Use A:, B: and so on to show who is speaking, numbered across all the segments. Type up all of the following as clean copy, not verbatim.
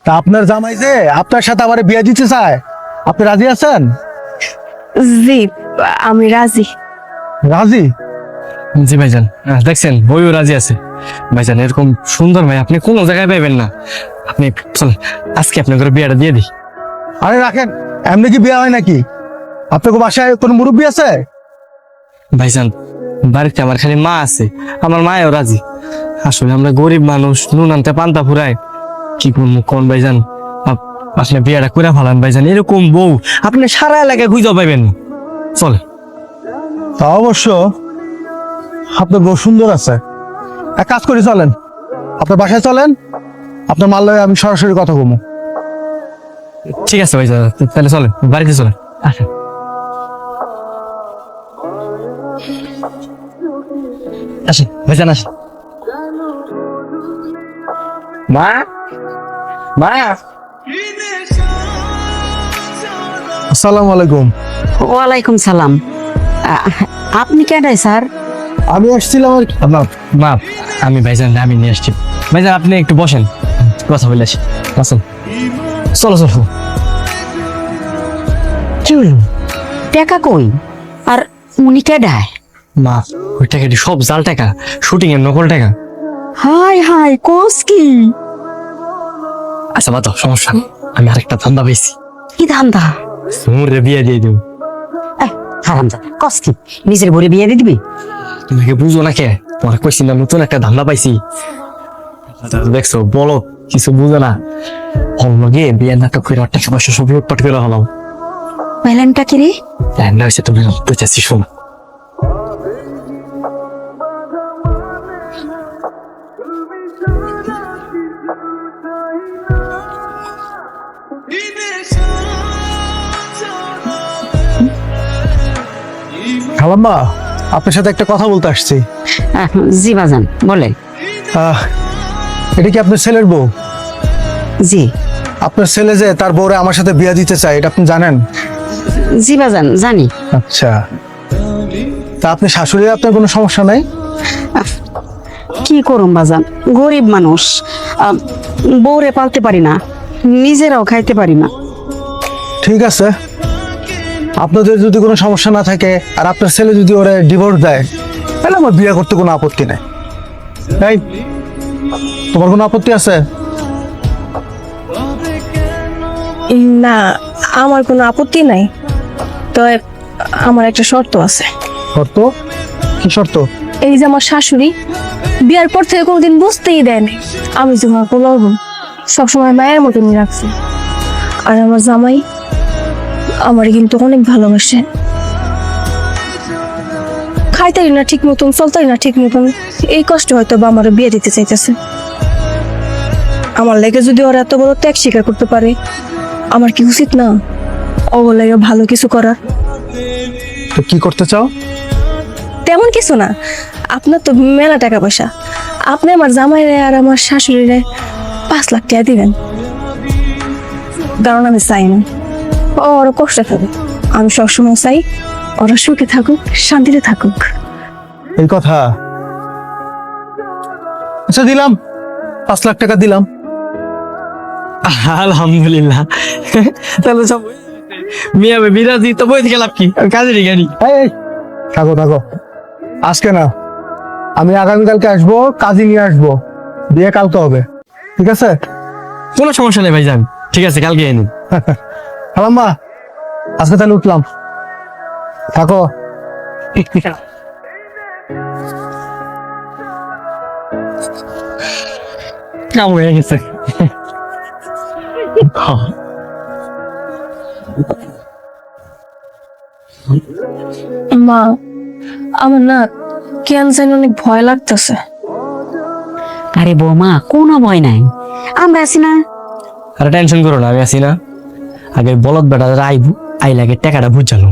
A: তা আপনার জামাই যে আপনার সাথে আবার বিয়ে দিতে চায়, আপনি রাজি আছেন?
B: জি, আমি রাজি।
A: রাজি?
C: জি ভাইজান, দেখছেন বইও রাজি আছে। ভাইজান এরকম সুন্দর ভাই আপনি কোনো জায়গায় পাইবেন না। আপনি চলেন আজকে আপনার ঘরে বিয়েটা দিয়ে দিই।
A: আরে রাখেন, এমনি কি বিয়ে হয় নাকি? আপনাকে বাসায় কোনো মুরব্বী আছে?
C: ভাইজান বাড়িতে আমার খালি মা আছে, আমার মায়ও রাজি। আসলে আমরা গরিব মানুষ, নুন আনতে পান্তা ফুরায়, কি করবো কোন ভাইজান? আপনি বিয়েটা করে ফেলান ভাইজান, এরকম বউ আপনি সারা এলাকায় খুঁজে পাইবেন না। চলে।
A: তা অবশ্য আপনার বউ সুন্দর আছে। এক কাজ করি, চলেন আপনার বাসায় চলেন, আপনার মাল লয়ে আমি সরাসরি কথা বলবো।
C: ঠিক আছে ভাইজান, তাহলে চলেন বাড়িতে চলেন। আসেন। আসেন ভাইজান আসেন। মা, মা।
A: আসসালামু আলাইকুম।
D: ওয়ালাইকুম সালাম। আপনি কেডাই স্যার?
A: আমি আসছিলাম আর কি।
C: মা, আমি ভাইজান আমি নিয়ে আসছি। ভাইজান আপনি একটু বসেন, কথা বলে আসি। আসুন, চলো চলো।
D: কি হইল? টাকা কই? আর উনি কেডায়?
C: মা, ওই টাকাটি সব জাল টাকা, শুটিং এর নকল টাকা।
D: হাই হাই, কোস কি?
C: আচ্ছা মা, তো সমস্যা নেই, আমি আরেকটা ধান্দা পেয়েছি।
D: কি ধান্দা?
C: সুমুরে বিয়ে দিয়ে দেব।
D: হারামদা, কস কি? নিজের ভরে বিয়ে দিয়ে দিবি?
C: তোমাকে বুঝো না কে? তোমার কইছি না নতুন একটা ধান্দা পাইছি। দেখছো বলো, কিছু বুঝো না। হলগে বিয়ে নাটক করে টাকা পয়সা সব লুটপাট করে হলাম।
D: প্যালেনটা কি রে?
C: প্ল্যানটা হয়েছে তুমি বুঝেছি, শোনো।
A: খালাম্মা, আপনার সাথে একটা কথা বলতে আসছি।
D: জি বাজান, বলেন।
A: এটা কি আপনার ছেলের বউ?
D: জি।
A: আপনার ছেলে যে তার বউরে আমার সাথে বিয়ে দিতে চায়, এটা আপনি জানেন?
D: জি বাজান, জানি।
A: আচ্ছা, তা আপনি শাশুড়ি, আপনার কোনো সমস্যা নাই?
D: কি করুম বাজান, গরিব মানুষ, বউরে পালতে পারি না, নিজেরাও খাইতে পারি না।
A: ঠিক আছে, আপনাদের যদি কোনো সমস্যা না থাকে আর আপনার ছেলে যদি ওরে ডিভোর্স দেয়, তাহলে আমার বিয়ে করতে কোনো আপত্তি নাই। এই, তোমার কোনো আপত্তি আছে?
B: না, আমার কোনো আপত্তি নাই, তবে আমার একটা শর্ত আছে।
A: শর্ত? কি শর্ত?
B: এই যে আমার শাশুড়ি বিয়ার পর থেকে কোনোদিন বুঝতেই দেয়নি আমি যে আমার কোনো সবসময় মায়ের মতনই রাখছি। আর আমার জামাই আমার কিন্তু অনেক ভালোবাসে। খাইতারি না ঠিক মতন, চলতারি না ঠিক মতন, এই কষ্ট হয়তো বা আমার বিয়ে দিতে চাইতেছে। আমার লেগে যদি ওরা এত বড় ত্যাগ স্বীকার করতে পারে, আমার কি উচিত না ওর লেগে ভালো কিছু করার?
A: তো কি করতে চাও?
B: তেমন কিছু না, আপনার তো মেলা টাকা পয়সা, আপনি আমার জামাইরে আর আমার শাশুড়িরে 5 লাখ টাকা দিবেন। কারণ আমি চাই না ওরা কষ্ট থাকে, আমি সবসময় চাই ওরা সুখে থাকুক, শান্তিতে থাকুক।
A: এই কথা? আচ্ছা, দিলাম, 5 লাখ টাকা দিলাম।
C: আলহামদুলিল্লাহ, তাহলে সব মিয়া বিরাজি তো বই থেকে লাভ কি, কাজেরই গাড়ি।
A: এই, থাকো থাকো, আজকে না, আমি আগামীকালকে আসবো, কাজী নিয়ে আসবো, বিয়ে কালকে হবে, ঠিক আছে?
C: কোনো সমস্যা নেই ভাইজান, ঠিক আছে কালকে এনে।
A: খালাম্মা, আজকে তাহলে উঠলাম, থাকো।
C: কাম হয়ে গেছে।
B: মা, আমার না কেন জানি অনেক ভয় লাগতেছে।
D: আরে বৌমা, কোনো ভয় নাই, আমরা আছি না।
C: আরে টেনশন করো না, আমি আছি না। আগে বলদ বেটা আইবু, আইলাগে টাকাটা বুঝানো,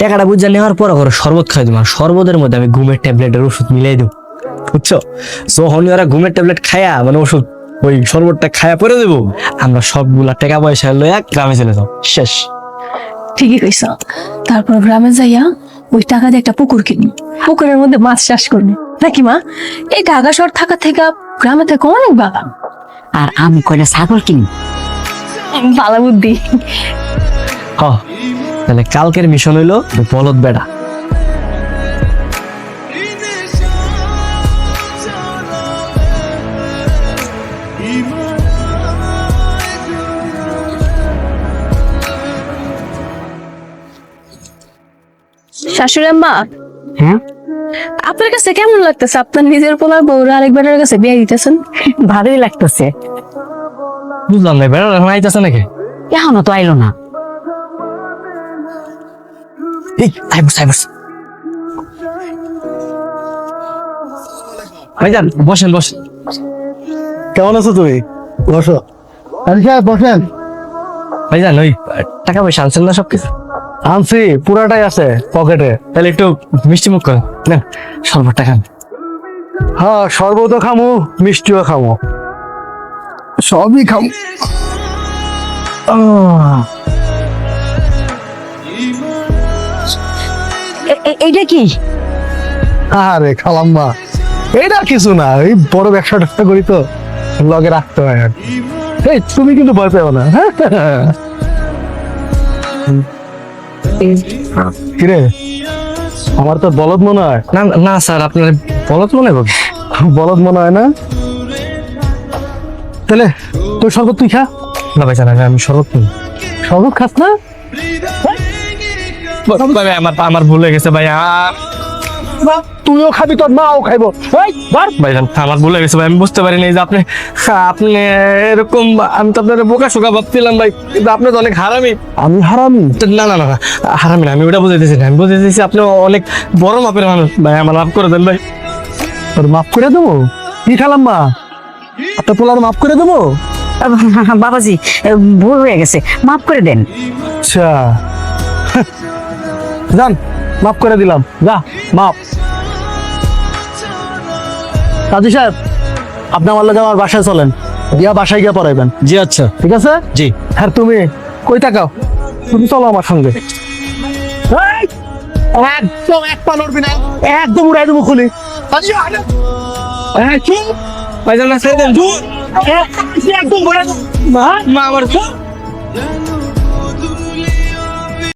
C: টাকাটা বুঝা নেওয়ার পর ওরা শরবত খাই দেবো, আর শরবতের মধ্যে আমি ঘুমের ট্যাবলেটের ওষুধ মিলাই দেবো, বুঝছো? যখন ওরা ঘুমের ট্যাবলেট খায়া মানে ওষুধ ওই শরবতটা খায়া পরে দেবো, আমরা সবগুলা টাকা পয়সা লইয়া গ্রামে চলে যাও, শেষ।
B: ঠিকই কইছ। তারপর গ্রামে যাইয়া ওই টাকা দিয়ে একটা পুকুর কিনি, পুকুরের মধ্যে মাছ চাষ করবো নাকি মা? এই ঢাকা শহর থাকা থেকে গ্রামে থেকে অনেক বাগান।
E: আর আমি কয়টা ছাগল কিনি।
B: ভালো বুদ্ধি।
C: হ তাহলে কালকের মিশন হইলো বলদ বেড়া।
B: শাশুড়ি আম্মা,
E: হ্যাঁ,
B: আপনার কাছে কেমন লাগতেছে আপনার নিজের পোলার বউরা আরেকবারের কাছে বিয়ে দিতেছেন?
E: ভালোই লাগতেছে।
C: বুঝলাম না বেড়া এখন আইতাছে নাকি?
E: এখনো তো আইলো না।
C: এই আইবস আইবস ভাইজান বসেন বসেন।
A: কেমন আছো তুমি? বসো। কাজী সাহেব বসেন।
C: ভাইজান ওই টাকা পয়সা আনছেন না সবকিছু?
A: আনছি, পুরাটাই আছে পকেটে।
C: তাহলে একটু মিষ্টি মুখ করেন নেন, শরবতটা খান।
A: হ্যাঁ, শরবতও খামু, মিষ্টিও খামু, সবই খামু।
E: এইটা কি?
A: আরে খালাম্মা, এটা কিছু না, এই বড় ব্যবসা ট্যাবসা করি তো, লগে রাখতে হয় আর কি। এই তুমি কিন্তু ভয় পেও না, হ্যাঁ? কিরে, আমার তো বলদ মনে হয়।
C: না না স্যার আপনার বলত মনে করি।
A: বলদ মনে হয় না? তাহলে তোর শরবত তুই খা।
C: না ভাইজান আমি শরবত নিই।
A: শরবত খাস না?
C: ভাই আমার ভুল হয়ে গেছে ভাই।
A: তুইও খাবি, তোর মাও খাইবো। এই, ধর।
C: ভাইজান আমার ভুল হয়ে গেছে ভাই, আমি বুঝতে পারিনি যে আপনি আপনি এরকম, আমি তো আপনার বোকা শোকা ভাবছিলাম ভাই, কিন্তু আপনি তো অনেক হারামি।
A: আমি হারামি?
C: না না না না, হারামি না, আমি ওটা বুঝাইতেছি না, আমি বুঝাইতেছি আপনি অনেক বড় মাপের মানুষ ভাই, আমার মাফ করে দেন ভাই।
A: তোর মাফ করে দেবো? কি খালাম্মা, আপনার পোলার মাফ করে দেবো?
E: বাবাজি, ভুল হয়ে গেছে, মাফ করে দেন।
A: আচ্ছা, যান, মাফ করে দিলাম, যা মাফ। কাজী সাহেব, আপনি আমার লাগে আমার বাসায় চলেন, দিয়া বাসায় গিয়ে পড়াইবেন।
C: জি আচ্ছা।
A: ঠিক আছে?
C: জি।
A: হ্যাঁ, তুমি কই তাকাও, তুমি চলো আমার সঙ্গে। এই, একদম এক পা নড়বি না, একদম উড়াই দেবো খুলি। কাজী সাহেব, এই, কি?
C: ভাইজান না ছেড়ে দেন।
A: একদম উড়াই দেবো।
C: মা আমার